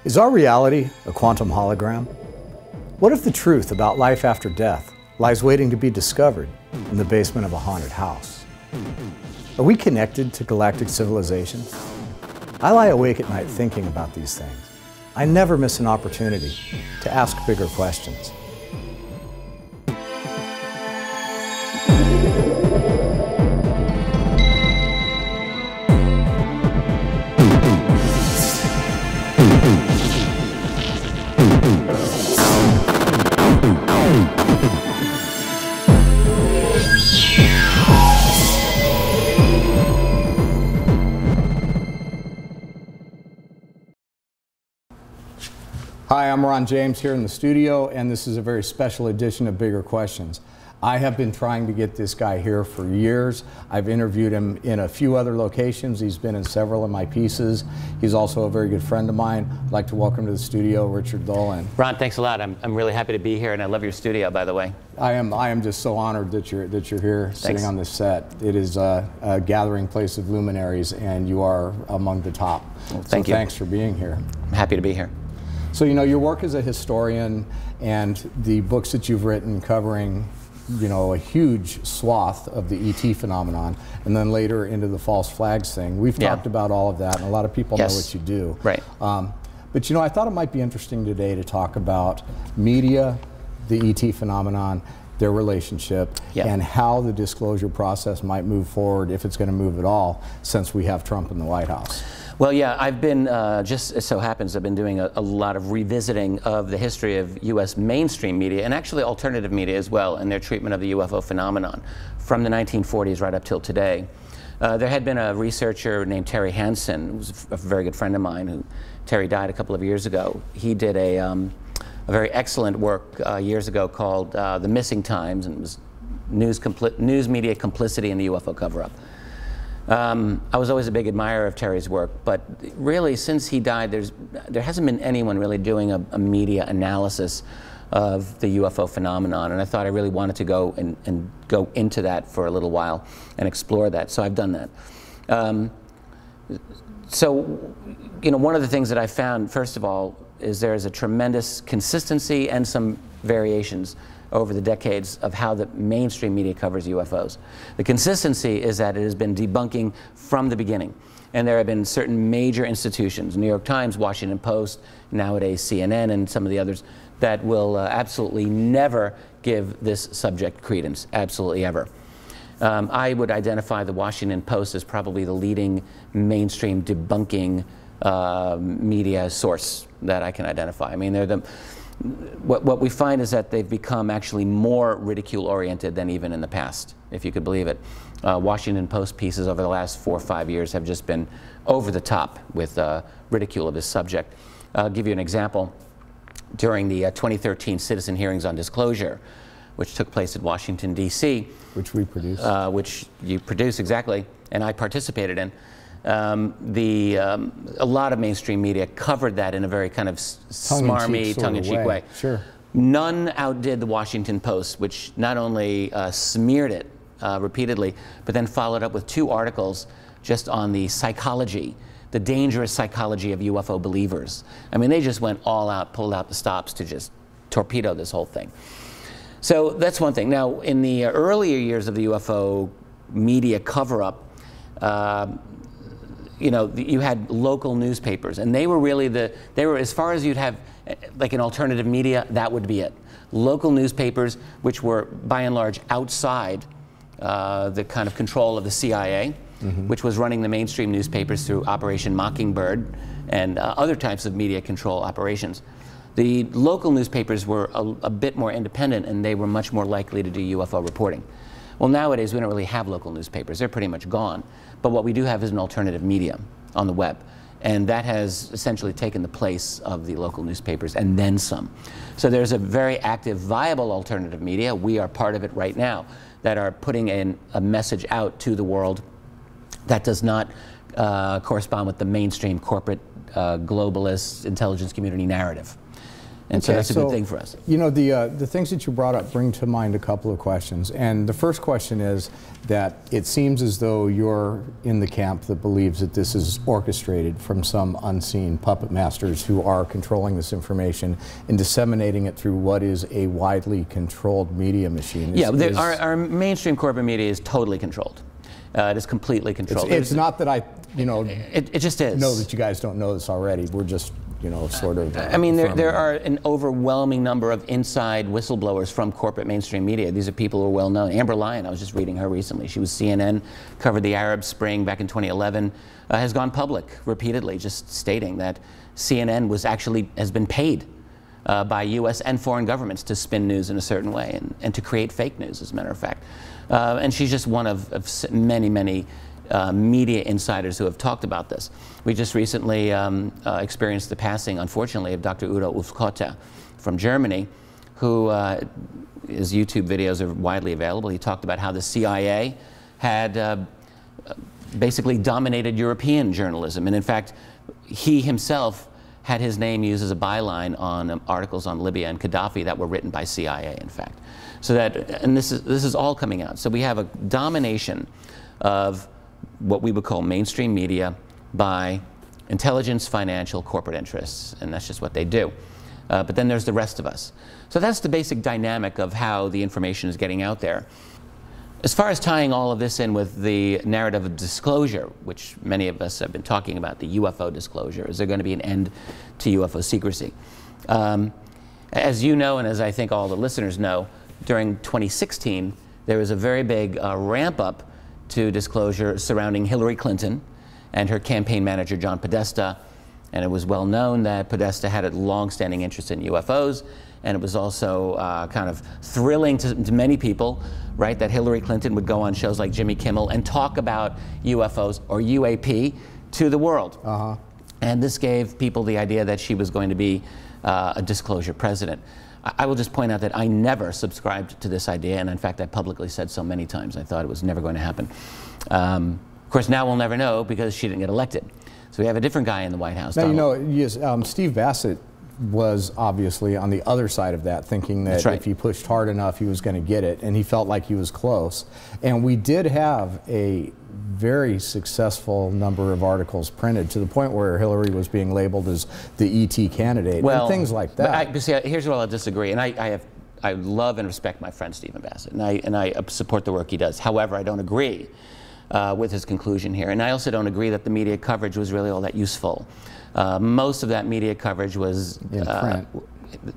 Is our reality a quantum hologram? What if the truth about life after death lies waiting to be discovered in the basement of a haunted house? Are we connected to galactic civilization? I lie awake at night thinking about these things. I never miss an opportunity to ask bigger questions. Hi, I'm Ron James here in the studio, and this is a very special edition of Bigger Questions. I have been trying to get this guy here for years. I've interviewed him in a few other locations. He's been in several of my pieces. He's also a very good friend of mine. I'd like to welcome to the studio Richard Dolan. Ron, thanks a lot. I'm really happy to be here, and I love your studio, by the way. I am just so honored that you're here sitting on this set. It is a gathering place of luminaries, and you are among the top. Well, thank you. Thanks for being here. I'm happy to be here. So, you know, your work as a historian and the books that you've written covering, you know, a huge swath of the ET phenomenon, and then later into the false flags thing. We've talked about all of that, and a lot of people know what you do. Right. But, you know, I thought it might be interesting today to talk about media, the ET phenomenon, their relationship, and how the disclosure process might move forward, if it's going to move at all, since we have Trump in the White House. Well, yeah, I've been, just as so happens, I've been doing a lot of revisiting of the history of U.S. mainstream media, and actually alternative media as well, and their treatment of the UFO phenomenon from the 1940s right up till today. There had been a researcher named Terry Hansen, who was a very good friend of mine, Terry died a couple of years ago. He did a very excellent work years ago called The Missing Times, and it was news media complicity in the UFO cover-up. I was always a big admirer of Terry's work, but really since he died, there hasn't been anyone really doing a media analysis of the UFO phenomenon, and I thought I really wanted to go and go into that for a little while and explore that, so I've done that. So, you know, one of the things that I found, first of all, is there is a tremendous consistency and some variations over the decades of how the mainstream media covers UFOs. The consistency is that it has been debunking from the beginning. And there have been certain major institutions, New York Times, Washington Post, nowadays CNN, and some of the others, that will absolutely never give this subject credence, absolutely ever. I would identify the Washington Post as probably the leading mainstream debunking media source that I can identify. I mean, they're the what we find is that they've become actually more ridicule-oriented than even in the past, if you could believe it. Washington Post pieces over the last 4 or 5 years have just been over the top with ridicule of this subject. I'll give you an example. During the 2013 citizen hearings on disclosure, which took place at Washington, D.C. Which we produced. Which you produced, exactly, and I participated in. A lot of mainstream media covered that in a very kind of smarmy, tongue-in-cheek way. Sure. None outdid the Washington Post, which not only smeared it repeatedly, but then followed up with 2 articles just on the psychology, the dangerous psychology of UFO believers. I mean, they just went all out, pulled out the stops to just torpedo this whole thing. So that's one thing. Now, in the earlier years of the UFO media cover-up, you know, you had local newspapers, and they were really they were, as far as you'd have like an alternative media, that would be it. Local newspapers, which were by and large outside the kind of control of the CIA, which was running the mainstream newspapers through Operation Mockingbird and other types of media control operations. The local newspapers were a bit more independent, and they were much more likely to do UFO reporting. Well, nowadays we don't really have local newspapers. They're pretty much gone. But what we do have is an alternative media on the web. And that has essentially taken the place of the local newspapers and then some. So there's a very active, viable alternative media. We are part of it right now, that are putting in a message out to the world that does not correspond with the mainstream corporate globalist intelligence community narrative. And so that's a good thing for us. You know, the things that you brought up bring to mind a couple of questions. And the first question is that it seems as though you're in the camp that believes that this is orchestrated from some unseen puppet masters who are controlling this information and disseminating it through what is a widely controlled media machine. Our mainstream corporate media is totally controlled. It is completely controlled. It's not that I, you know, it just is. Know that you guys don't know this already. We're just, you know, sort of. I mean, there are an overwhelming number of inside whistleblowers from corporate mainstream media. These are people who are well known. Amber Lyon, I was just reading her recently. She was CNN, covered the Arab Spring back in 2011, has gone public repeatedly, just stating that CNN has been paid by U.S. and foreign governments to spin news in a certain way and to create fake news, as a matter of fact. And she's just one of many, many media insiders who have talked about this. We just recently experienced the passing, unfortunately, of Dr. Udo Ulfkotte from Germany, who his YouTube videos are widely available. He talked about how the CIA had basically dominated European journalism. And in fact, he himself had his name used as a byline on articles on Libya and Gaddafi that were written by CIA, in fact. So that, and this is all coming out. So we have a domination of what we would call mainstream media by intelligence, financial, corporate interests, and that's just what they do. But then there's the rest of us. So that's the basic dynamic of how the information is getting out there. As far as tying all of this in with the narrative of disclosure, which many of us have been talking about, the UFO disclosure, is there going to be an end to UFO secrecy? As you know, and as I think all the listeners know, during 2016, there was a very big ramp up to disclosure surrounding Hillary Clinton and her campaign manager, John Podesta. And it was well known that Podesta had a long-standing interest in UFOs, and it was also kind of thrilling to many people, right, that Hillary Clinton would go on shows like Jimmy Kimmel and talk about UFOs, or UAP, to the world. And this gave people the idea that she was going to be a disclosure president. I will just point out that I never subscribed to this idea, and in fact I publicly said so many times. I thought it was never going to happen. Of course, now we'll never know because she didn't get elected. So we have a different guy in the White House. Now, you know, yes, Steve Bassett was obviously on the other side of that, thinking that if he pushed hard enough, he was going to get it, and he felt like he was close. And we did have a very successsul number of articles printed to the point where Hillary was being labeled as the ET candidate, and things like that. But see, here's where I'll disagree, and I love and respect my friend Stephen Bassett, and I support the work he does. However, I don't agree with his conclusion here, and I also don't agree that the media coverage was really all that useful. Most of that media coverage was in print.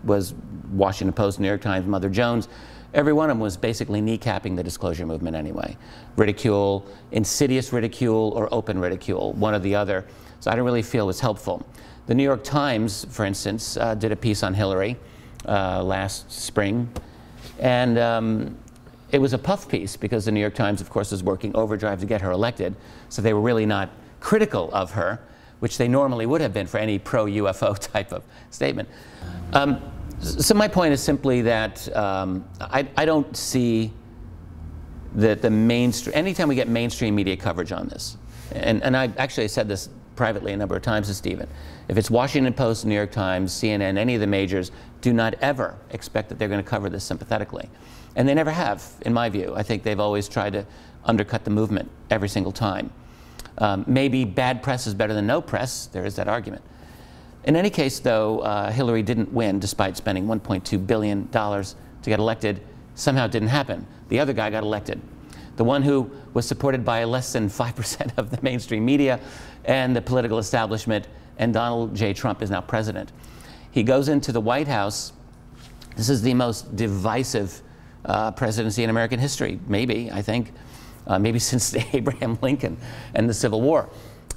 Was Washington Post, New York Times, Mother Jones. Every one of them was basically kneecapping the disclosure movement anyway. Ridicule, insidious ridicule, or open ridicule, one or the other. So I don't really feel it was helpful. The New York Times, for instance, did a piece on Hillary last spring, and it was a puff piece because the New York Times, of course, was working overdrive to get her elected, so they were really not critical of her, which they normally would have been for any pro-UFO type of statement. So my point is simply that I don't see that the mainstream, anytime we get mainstream media coverage on this, and I actually said this privately a number of times to Stephen, if it's Washington Post, New York Times, CNN, any of the majors, do not ever expect that they're going to cover this sympathetically. And they never have, in my view. I think they've always tried to undercut the movement every single time. Maybe bad press is better than no press. There is that argument. In any case, though, Hillary didn't win despite spending $1.2 billion to get elected. Somehow it didn't happen. The other guy got elected. The one who was supported by less than 5% of the mainstream media and the political establishment, and Donald J. Trump is now president. He goes into the White House. This is the most divisive presidency in American history, maybe, I think, maybe since Abraham Lincoln and the Civil War.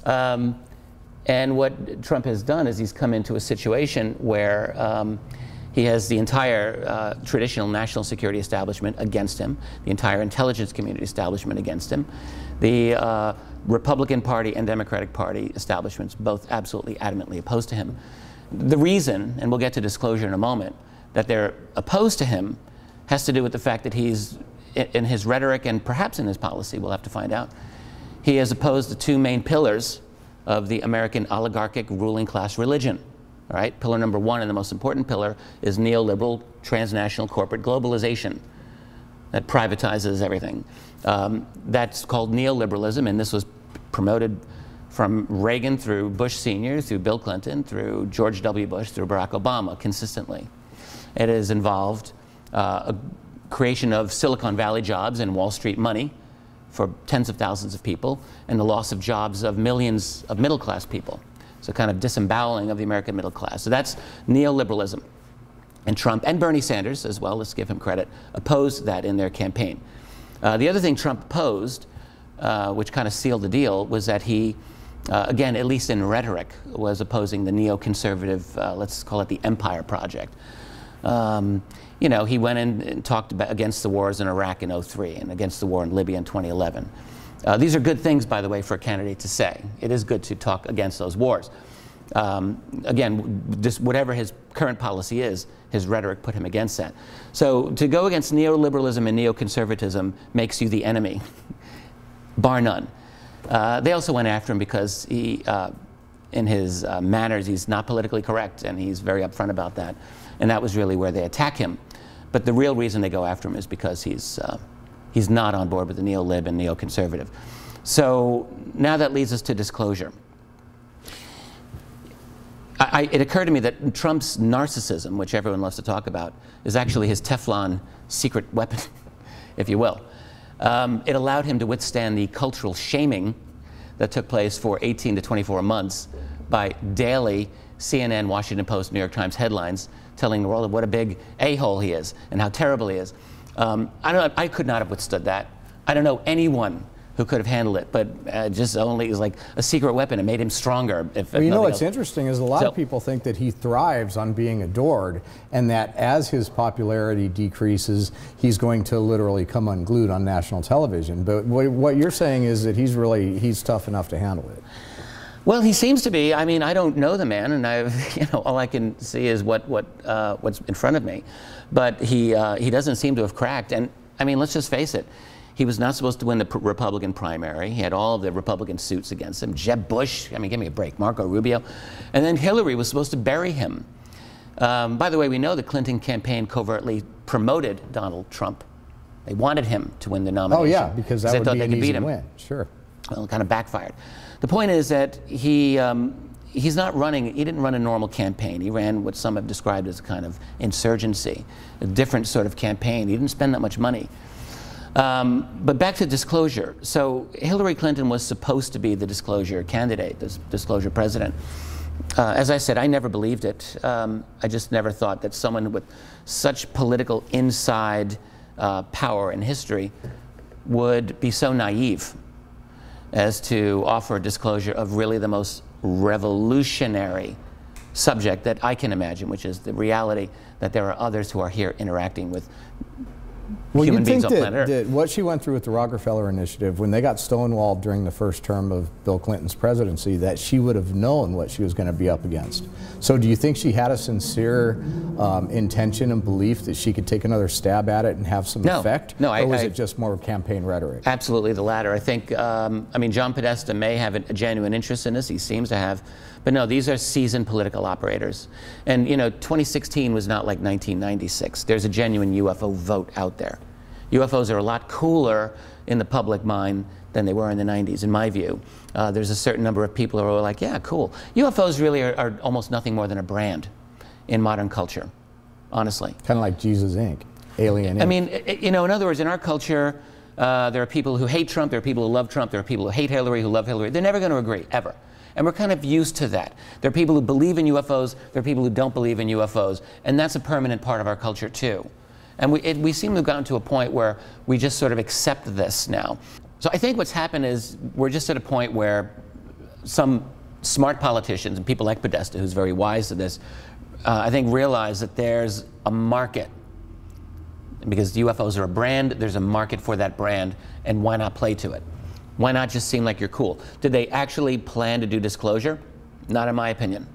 And what Trump has done is he's come into a situation where he has the entire traditional national security establishment against him, the entire intelligence community establishment against him, the Republican Party and Democratic Party establishments both absolutely adamantly opposed to him. The reason, and we'll get to disclosure in a moment, that they're opposed to him has to do with the fact that he's, in his rhetoric and perhaps in his policy, we'll have to find out, he has opposed the two main pillars of the American oligarchic ruling class religion. All right, pillar number one, and the most important pillar, is neoliberal transnational corporate globalization that privatizes everything. That's called neoliberalism, and this was promoted from Reagan through Bush Sr., through Bill Clinton, through George W. Bush, through Barack Obama, consistently. It has involved a creation of Silicon Valley jobs and Wall Street money for tens of thousands of people, and the loss of jobs of millions of middle-class people. So kind of disemboweling of the American middle class. So that's neoliberalism. And Trump and Bernie Sanders as well, let's give him credit, opposed that in their campaign. The other thing Trump opposed, which kind of sealed the deal, was that he, again, at least in rhetoric, was opposing the neoconservative, let's call it the Empire Project. You know, he went in and talked about against the wars in Iraq in '03 and against the war in Libya in 2011. These are good things, by the way, for a candidate to say. It is good to talk against those wars. Again, just whatever his current policy is, his rhetoric put him against that. So to go against neoliberalism and neoconservatism makes you the enemy, bar none. They also went after him because he, in his manners, he's not politically correct, and he's very upfront about that. And that was really where they attack him. But the real reason they go after him is because he's not on board with the neolib and neoconservative. So now that leads us to disclosure. It occurred to me that Trump's narcissism, which everyone loves to talk about, is actually his Teflon secret weapon, if you will. It allowed him to withstand the cultural shaming that took place for 18 to 24 months by daily CNN, Washington Post, New York Times headlines telling the world what a big a-hole he is and how terrible he is. I could not have withstood that. I don't know anyone who could have handled it, but just only is like a secret weapon. It made him stronger. Well, you know what's interesting is a lot of people think that he thrives on being adored, and that as his popularity decreases, he's going to literally come unglued on national television. But what you're saying is that he's tough enough to handle it. Well, he seems to be. I mean, I don't know the man, and you know, all I can see is what's in front of me. But he doesn't seem to have cracked. And I mean, let's just face it. He was not supposed to win the Republican primary. He had all of the Republican suits against him. Jeb Bush, I mean, give me a break. Marco Rubio. And then Hillary was supposed to bury him. By the way, we know the Clinton campaign covertly promoted Donald Trump. They wanted him to win the nomination. Oh, yeah, because that would be an easy win. Sure. Well, it kind of backfired. The point is that he's not running, he didn't run a normal campaign. He ran what some have described as a kind of insurgency, a different sort of campaign. He didn't spend that much money. But back to disclosure. So Hillary Clinton was supposed to be the disclosure candidate, the disclosure president. As I said, I never believed it. I just never thought that someone with such political inside power and history would be so naive as to offer a disclosure of really the most revolutionary subject that I can imagine, which is the reality that there are others who are here interacting with human beings on planet Earth. That what she went through with the Rockefeller Initiative, when they got stonewalled during the first term of Bill Clinton's presidency, that she would have known what she was going to be up against. So do you think she had a sincere intention and belief that she could take another stab at it and have some effect? No, or was it just more campaign rhetoric? Absolutely the latter. I think, I mean, John Podesta may have a genuine interest in this. He seems to have. But no, these are seasoned political operators. And, you know, 2016 was not like 1996. There's a genuine UFO vote out there. UFOs are a lot cooler in the public mind than they were in the 90s, in my view. There's a certain number of people who are like, yeah, cool. UFOs really are almost nothing more than a brand in modern culture, honestly. Kind of like Jesus Inc., Alien Inc. I mean, you know, in other words, in our culture, there are people who hate Trump, there are people who love Trump, there are people who hate Hillary, who love Hillary. They're never going to agree, ever. And we're kind of used to that. There are people who believe in UFOs, there are people who don't believe in UFOs, and that's a permanent part of our culture too. And we seem to have gotten to a point where we just sort of accept this now. So I think what's happened is we're just at a point where some smart politicians and people like Podesta, who's very wise to this, I think realize that there's a market. Because UFOs are a brand, there's a market for that brand, and why not play to it? Why not just seem like you're cool? Did they actually plan to do disclosure? Not in my opinion.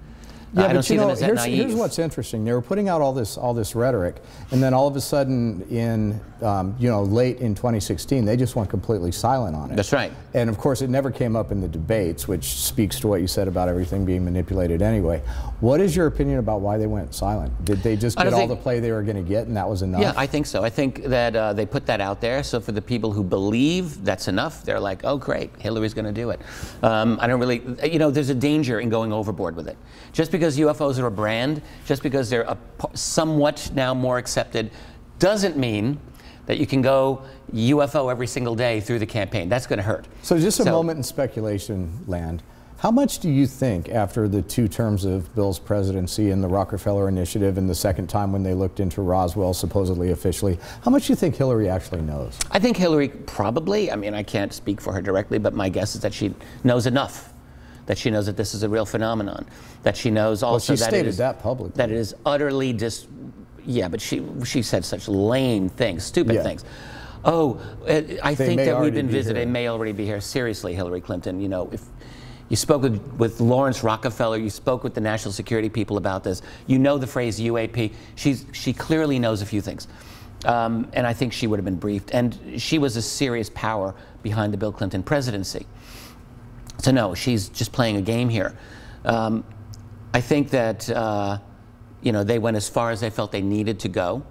Yeah, I don't see them as that naive. Here's what's interesting. They were putting out all this rhetoric, and then all of a sudden, in late in 2016, they just went completely silent on it. That's right. And of course, it never came up in the debates, which speaks to what you said about everything being manipulated anyway. What is your opinion about why they went silent? Did they just get all the play they were going to get, and that was enough? Yeah, I think so. I think that they put that out there, so for the people who believe that's enough, they're like, oh, great, Hillary's going to do it. I don't really, there's a danger in going overboard with it. Just because UFOs are a brand, just because they're somewhat now more accepted, doesn't mean that you can go UFO every single day through the campaign. That's going to hurt. So just a moment in speculation land. How much do you think, after the 2 terms of Bill's presidency and the Rockefeller Initiative and the second time when they looked into Roswell supposedly officially, how much do you think Hillary actually knows? I think Hillary probably, I mean, I can't speak for her directly, but my guess is that she knows enough. That she knows that this is a real phenomenon. That she knows also that it is, that publicly. That it is utterly yeah, but she said such lame things, stupid things. Oh, I think that we've been visited. They may already be here. Seriously, Hillary Clinton, if you spoke with Lawrence Rockefeller, you spoke with the national security people about this, you know the phrase UAP. She clearly knows a few things. And I think she would have been briefed. And she was a serious power behind the Bill Clinton presidency. So no, she's just playing a game here. I think that they went as far as they felt they needed to go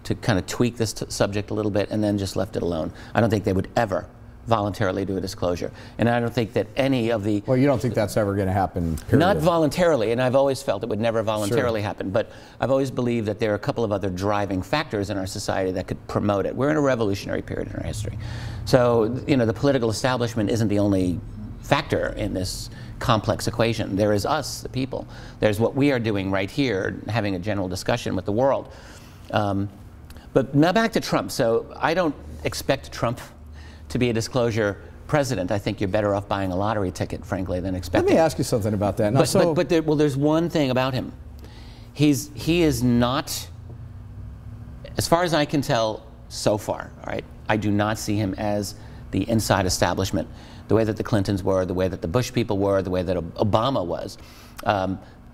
to kind of tweak this subject a little bit, and then just left it alone. I don't think they would ever voluntarily do a disclosure, and I don't think that any of the... Well, you don't think that's ever going to happen, period? Not voluntarily, and I've always felt it would never voluntarily happen, but I've always believed that there are a couple of other driving factors in our society that could promote it. We're in a revolutionary period in our history. So, the political establishment isn't the only factor in this complex equation. There is us, the people. There's what we are doing right here, having a general discussion with the world. But now back to Trump. So I don't expect Trump to be a disclosure president. I think you're better off buying a lottery ticket, frankly, than expecting. Let me ask you something about that. Now, there's one thing about him. He is not, as far as I can tell so far, all right, I do not see him as the inside establishment, the way that the Clintons were, the way that the Bush people were, the way that Obama was.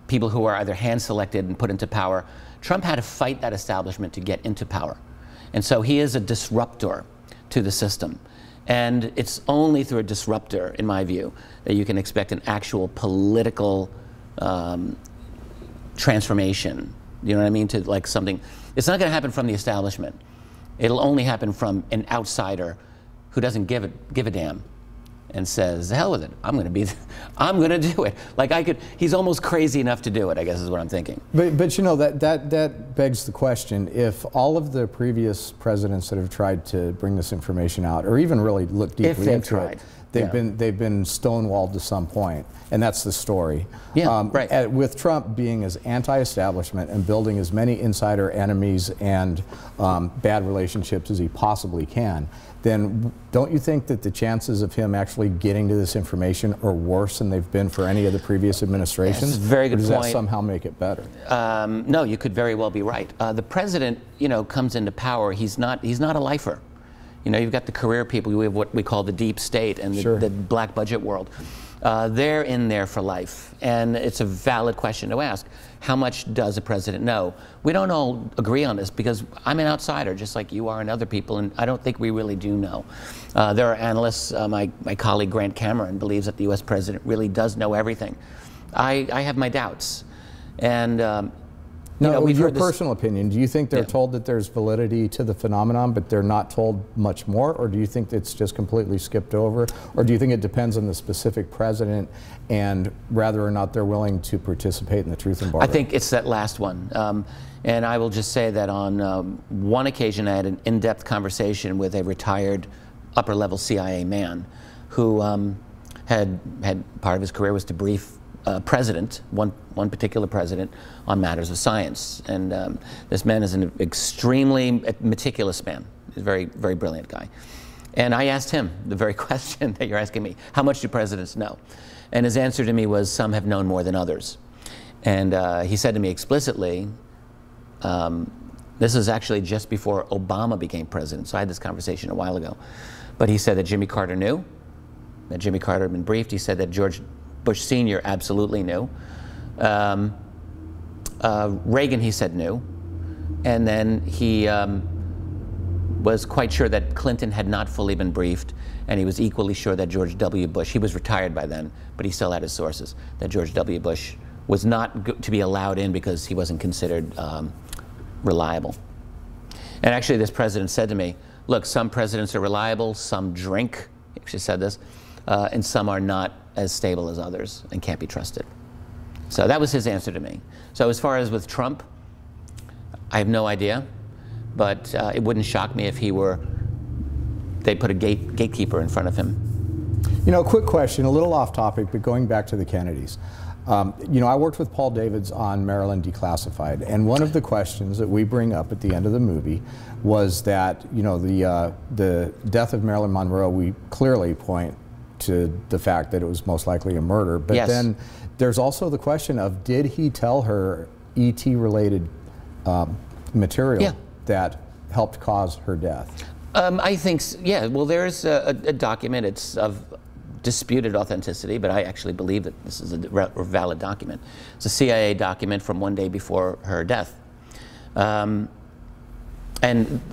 People who are either hand-selected and put into power. Trump had to fight that establishment to get into power. And so he is a disruptor to the system. And it's only through a disruptor, in my view, that you can expect an actual political transformation. You know what I mean? To like something. It's not going to happen from the establishment. It'll only happen from an outsider who doesn't give a damn and says, the hell with it, I'm going to do it. Like he's almost crazy enough to do it, I guess is what I'm thinking. But that begs the question, if all of the previous presidents that have tried to bring this information out, or even really look deeply into it, they've been stonewalled to some point, and that's the story. Yeah, right. With Trump being as anti-establishment and building as many insider enemies and bad relationships as he possibly can, then don't you think that the chances of him actually getting to this information are worse than they've been for any of the previous administrations? Yes, very good point. point. Does that somehow make it better? No, you could very well be right. The president, comes into power. He's not a lifer. You've got the career people. We have what we call the deep state and the black budget world. They're in there for life, and it's a valid question to ask. How much does a president know? We don't all agree on this because I'm an outsider, just like you are and other people, and I don't think we really do know. There are analysts. My colleague Grant Cameron believes that the U.S. president really does know everything. I have my doubts, and now, your personal opinion, do you think they're told that there's validity to the phenomenon, but they're not told much more, or do you think it's just completely skipped over, or do you think it depends on the specific president and whether or not they're willing to participate in the truth embargo? I think it's that last one. And I will just say that on one occasion I had an in-depth conversation with a retired upper-level CIA man who had part of his career was to brief president, one particular president, on matters of science. And this man is an extremely meticulous man. He's a very, very brilliant guy. And I asked him the very question that you're asking me, how much do presidents know? And his answer to me was, some have known more than others. And he said to me explicitly, this is actually just before Obama became president, so I had this conversation a while ago. But he said that Jimmy Carter knew, that Jimmy Carter had been briefed. He said that George Bush Sr. absolutely knew. Reagan, he said, knew. And then he was quite sure that Clinton had not fully been briefed, and he was equally sure that George W. Bush, he was retired by then, but he still had his sources, that George W. Bush was not to be allowed in because he wasn't considered reliable. And actually this president said to me, look, some presidents are reliable, some drink, he actually said this, and some are not as stable as others and can't be trusted. So that was his answer to me. So as far as with Trump, I have no idea, but it wouldn't shock me if they put a gatekeeper in front of him. You know, quick question, a little off topic, but going back to the Kennedys. You know, I worked with Paul Davids on Maryland Declassified, and one of the questions that we bring up at the end of the movie was that, you know, the death of Marilyn Monroe, we clearly point to the fact that it was most likely a murder, but yes. Then there's also the question of, did he tell her ET-related material that helped cause her death? I think, yeah, well, there's a document, it's of disputed authenticity, but I actually believe that this is a valid document. It's a CIA document from one day before her death. And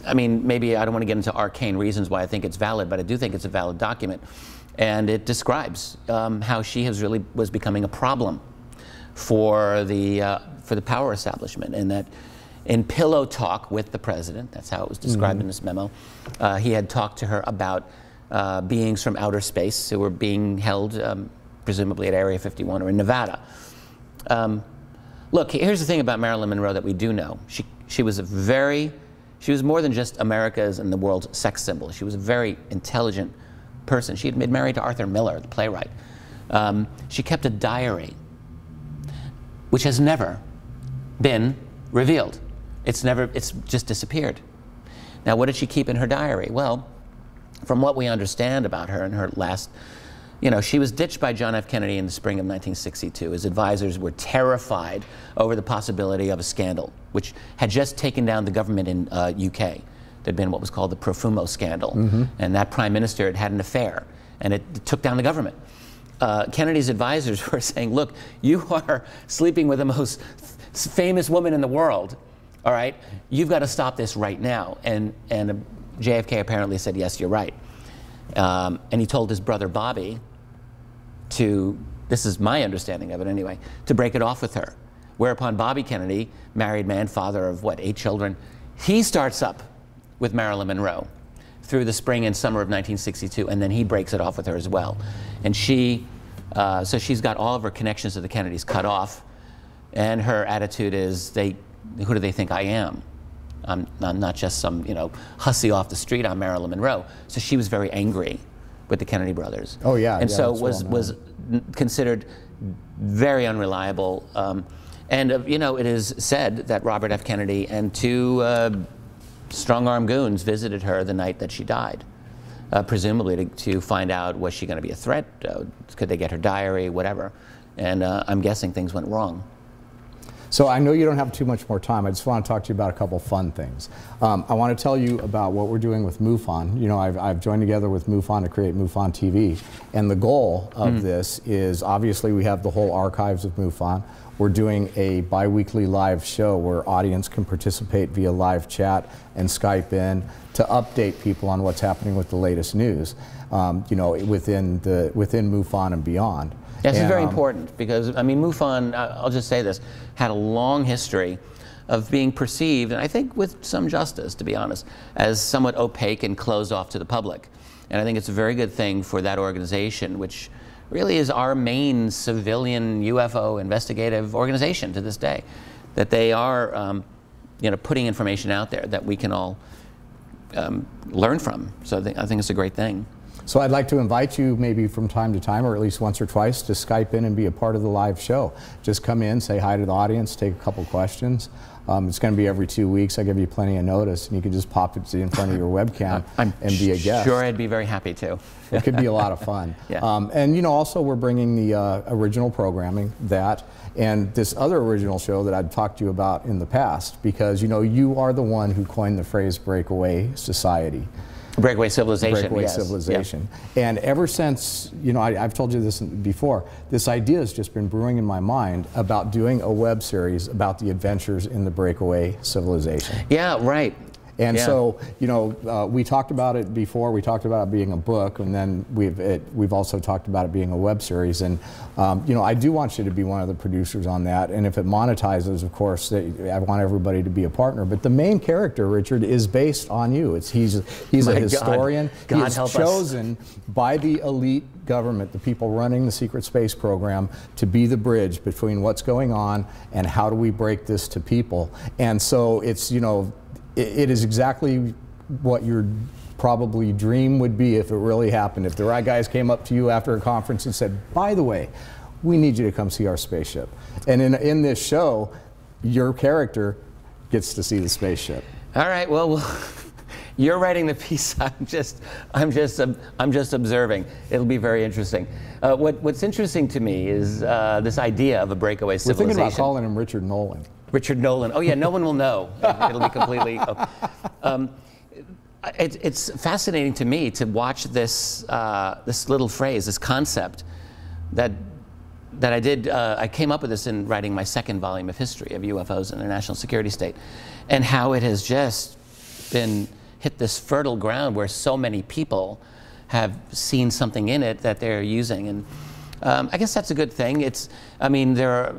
I mean, maybe I don't want to get into arcane reasons why I think it's valid, but I do think it's a valid document. And it describes how she was becoming a problem for the power establishment, and that in pillow talk with the president, that's how it was described in this memo, he had talked to her about beings from outer space who were being held presumably at Area 51 or in Nevada. Look, here's the thing about Marilyn Monroe that we do know. She was more than just America's and the world's sex symbol. She was a very intelligent person. She had been married to Arthur Miller, the playwright. She kept a diary, which has never been revealed. It's just disappeared. Now, what did she keep in her diary? Well, from what we understand about her in her last, you know, she was ditched by John F. Kennedy in the spring of 1962. His advisors were terrified over the possibility of a scandal, which had just taken down the government in UK. There'd been what was called the Profumo scandal, and that prime minister had had an affair, and it took down the government. Kennedy's advisors were saying, look, you are sleeping with the most famous woman in the world, all right? You've got to stop this right now. And JFK apparently said, yes, you're right. And he told his brother Bobby this is my understanding of it anyway, to break it off with her. Whereupon Bobby Kennedy, married man, father of what, 8 children, he starts up with Marilyn Monroe through the spring and summer of 1962, and then he breaks it off with her as well. And so she's got all of her connections to the Kennedys cut off, and her attitude is, who do they think I am? I'm not just some, you know, hussy off the street. I'm Marilyn Monroe. So she was very angry with the Kennedy brothers. Oh yeah. And so was considered very unreliable. You know, it is said that Robert F. Kennedy and 2 strong-arm goons visited her the night that she died, presumably to find out, was she going to be a threat? Could they get her diary, whatever? And I'm guessing things went wrong. So I know you don't have too much more time. I just want to talk to you about a couple fun things. I want to tell you about what we're doing with MUFON. You know, I've joined together with MUFON to create IvolveTV, and the goal of this is, obviously we have the whole archives of MUFON. We're doing a bi-weekly live show where audience can participate via live chat and Skype in to update people on what's happening with the latest news, you know, within MUFON and beyond. Yes, it's very important because, I mean, MUFON, I'll just say this, had a long history of being perceived, and I think with some justice, to be honest, as somewhat opaque and closed off to the public. And I think it's a very good thing for that organization, which really is our main civilian UFO investigative organization to this day, that they are you know, putting information out there that we can all learn from. So I think it's a great thing. So I'd like to invite you maybe from time to time, or at least once or twice, to Skype in and be a part of the live show. Just come in, say hi to the audience, take a couple questions. It's going to be every 2 weeks. I give you plenty of notice, and you can just pop it in front of your webcam and be a guest. Sure, I'd be very happy to. It could be a lot of fun. Yeah. And you know, also we're bringing the original programming, and this other original show that I'd talked to you about in the past, because you know, you are the one who coined the phrase breakaway society. Breakaway civilization. Breakaway yes. civilization. Yeah. And ever since, you know, I've told you this before, this idea has just been brewing in my mind about doing a web series about the adventures in the breakaway civilization. Yeah, right. And so, you know, we talked about it before. We talked about it being a book, and then we've also talked about it being a web series. And you know, I do want you to be one of the producers on that. And if it monetizes, of course, I want everybody to be a partner. But the main character, Richard, is based on you. He's a historian. God he is help chosen by the elite government, the people running the secret space program, to be the bridge between what's going on and how do we break this to people. And so it's, you know, it is exactly what your probably dream would be if it really happened. If the right guys came up to you after a conference and said, by the way, we need you to come see our spaceship. And in this show, your character gets to see the spaceship. All right, well, you're writing the piece. I'm just observing. It'll be very interesting. What's interesting to me is this idea of a breakaway civilization. We're thinking about calling him Richard Dolan. Richard Dolan. Oh yeah, no one will know. It'll be completely. It's fascinating to me to watch this this little phrase, this concept that I did. I came up with this in writing my second volume of history of UFOs and their national security state, and how it has just been hit this fertile ground where so many people have seen something in it that they're using. And I guess that's a good thing. I mean, there are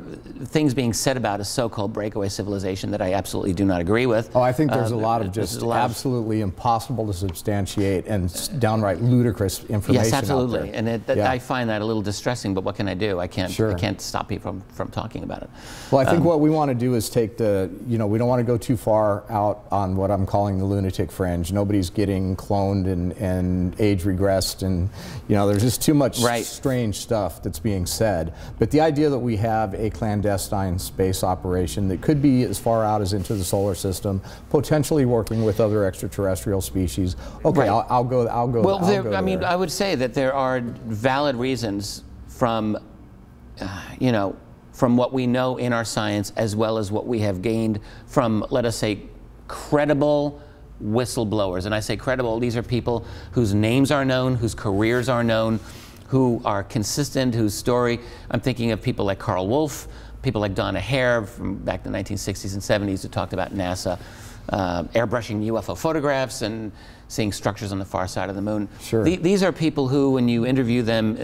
things being said about a so-called breakaway civilization that I absolutely do not agree with. Oh, I think there's a lot of just absolutely impossible to substantiate and downright ludicrous information. Yes, absolutely. Out there. And I find that a little distressing, but what can I do? I can't stop you from talking about it. Well, I think what we want to do is take we don't want to go too far out on what I'm calling the lunatic fringe. Nobody's getting cloned and age regressed, and, you know, there's just too much strange stuff that's being said. But the idea that we have a clandestine space operation that could be as far out as into the solar system, potentially working with other extraterrestrial species. Okay, I'll go. Well, I mean, I would say that there are valid reasons from, you know, from what we know in our science, as well as what we have gained from, let us say, credible whistleblowers. And I say credible, these are people whose names are known, whose careers are known, who are consistent, whose story, I'm thinking of people like Carl Wolf, people like Donna Hare from back in the 1960s and 70s who talked about NASA airbrushing UFO photographs and seeing structures on the far side of the moon. Sure. These are people who, when you interview them,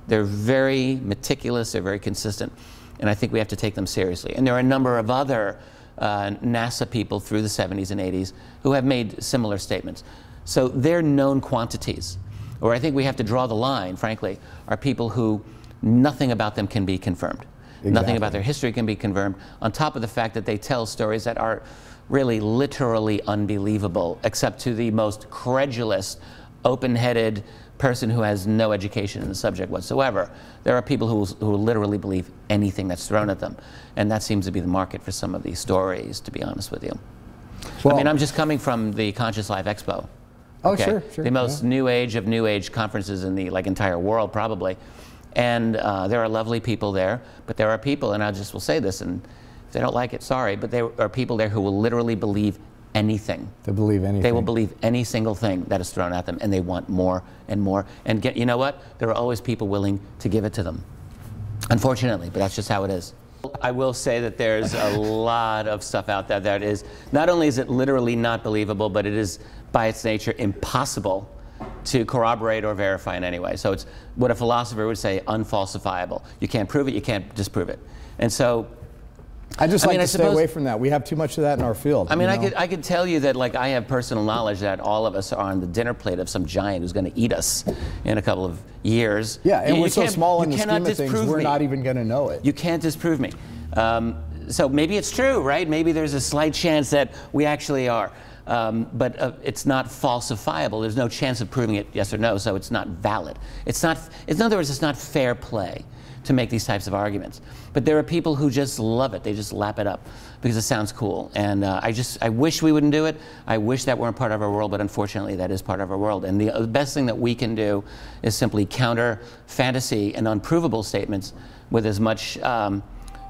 they're very meticulous, they're very consistent, and I think we have to take them seriously. And there are a number of other NASA people through the 70s and 80s who have made similar statements. So they're known quantities. Or I think we have to draw the line, frankly, are people who nothing about them can be confirmed. Exactly. Nothing about their history can be confirmed, on top of the fact that they tell stories that are really literally unbelievable, except to the most credulous, open-headed person who has no education in the subject whatsoever. There are people who literally believe anything that's thrown at them. And that seems to be the market for some of these stories, to be honest with you. Well, I mean, I'm just coming from the Conscious Life Expo. Oh, sure. The most new age of new age conferences in the entire world, probably. And there are lovely people there, but there are people, and I just will say this, and if they don't like it, sorry, but there are people there who will literally believe anything. They believe anything. They will believe any single thing that is thrown at them, and they want more and more. And you know what? There are always people willing to give it to them. Unfortunately, but that's just how it is. I will say that there's a lot of stuff out there that is, not only is it literally not believable, but it is by its nature impossible to corroborate or verify in any way. So it's what a philosopher would say, unfalsifiable. You can't prove it, you can't disprove it. And so I like to stay away from that. We have too much of that in our field. I mean, I could tell you that, like, I have personal knowledge that all of us are on the dinner plate of some giant who's going to eat us in a couple of years. Yeah, and we're so small in the scheme of things, we're not even going to know it. You can't disprove me. So maybe it's true, right? Maybe there's a slight chance that we actually are. But it's not falsifiable. There's no chance of proving it yes or no, so it's not valid. It's not, in other words, it's not fair play to make these types of arguments. But there are people who just love it. They just lap it up because it sounds cool. And I wish we wouldn't do it. I wish that weren't part of our world, but unfortunately that is part of our world. And the best thing that we can do is simply counter fantasy and unprovable statements with as much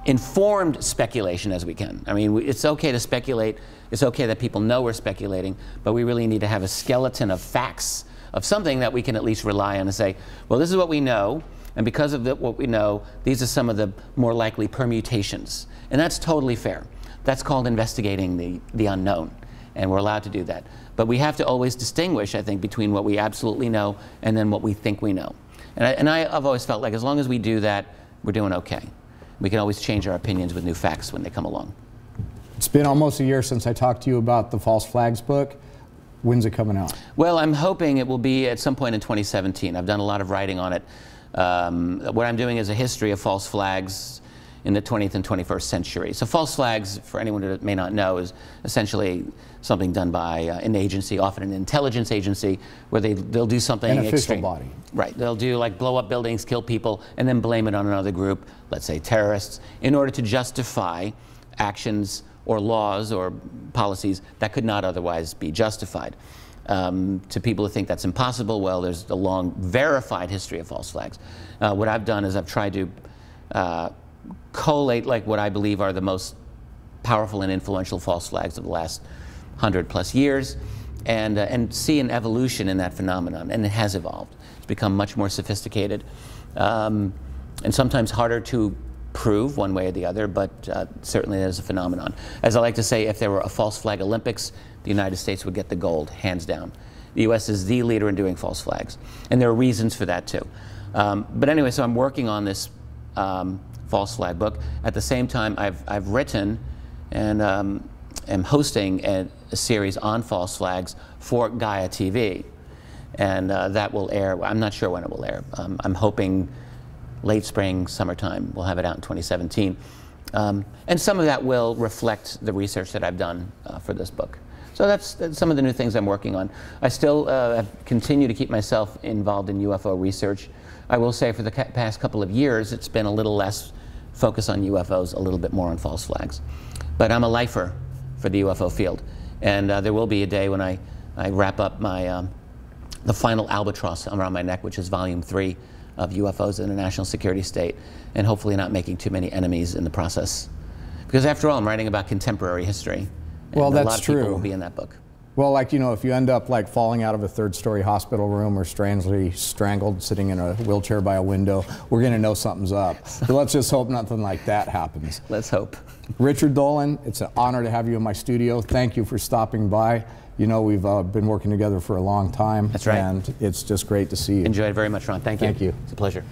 informed speculation as we can. I mean, it's okay to speculate. It's okay that people know we're speculating, but we really need to have a skeleton of facts, of something that we can at least rely on and say, well, this is what we know, and because of what we know, these are some of the more likely permutations. And that's totally fair. That's called investigating the unknown, and we're allowed to do that. But we have to always distinguish, I think, between what we absolutely know and then what we think we know. And I've always felt like as long as we do that, we're doing okay. We can always change our opinions with new facts when they come along. It's been almost a year since I talked to you about the False Flags book. When's it coming out? Well, I'm hoping it will be at some point in 2017. I've done a lot of writing on it. What I'm doing is a history of false flags in the 20th and 21st century. So false flags, for anyone who may not know, is essentially something done by an agency, often an intelligence agency, where they'll do something an official extreme. Body. Right. They'll do like blow up buildings, kill people, and then blame it on another group, let's say terrorists, in order to justify actions or laws or policies that could not otherwise be justified. To people who think that's impossible, well, there's a long verified history of false flags. What I've done is I've tried to collate like what I believe are the most powerful and influential false flags of the last 100+ years, and see an evolution in that phenomenon, and it has evolved. It's become much more sophisticated, and sometimes harder to prove one way or the other, but certainly there's a phenomenon. As I like to say, if there were a false flag Olympics, the United States would get the gold, hands down. The US is the leader in doing false flags, and there are reasons for that too. But anyway, so I'm working on this false flag book. At the same time, I've written and am hosting a series on false flags for Gaia TV, and that will air. I'm not sure when it will air. I'm hoping late spring, summertime. We'll have it out in 2017. And some of that will reflect the research that I've done for this book. So that's some of the new things I'm working on. I still continue to keep myself involved in UFO research. I will say for the past couple of years, it's been a little less focus on UFOs, a little bit more on false flags. But I'm a lifer for the UFO field. And there will be a day when I wrap up my, the final albatross around my neck, which is volume 3 of UFOs in a national security state, and hopefully not making too many enemies in the process. Because after all, I'm writing about contemporary history. And well, that's a lot of true. people will be in that book. Well, like, you know, if you end up like falling out of a third-story hospital room or strangely strangled sitting in a wheelchair by a window, we're going to know something's up. So let's just hope nothing like that happens. Let's hope. Richard Dolan, it's an honor to have you in my studio. Thank you for stopping by. You know, we've been working together for a long time. That's right. And it's just great to see you. Enjoyed it very much, Ron. Thank you. Thank you. It's a pleasure.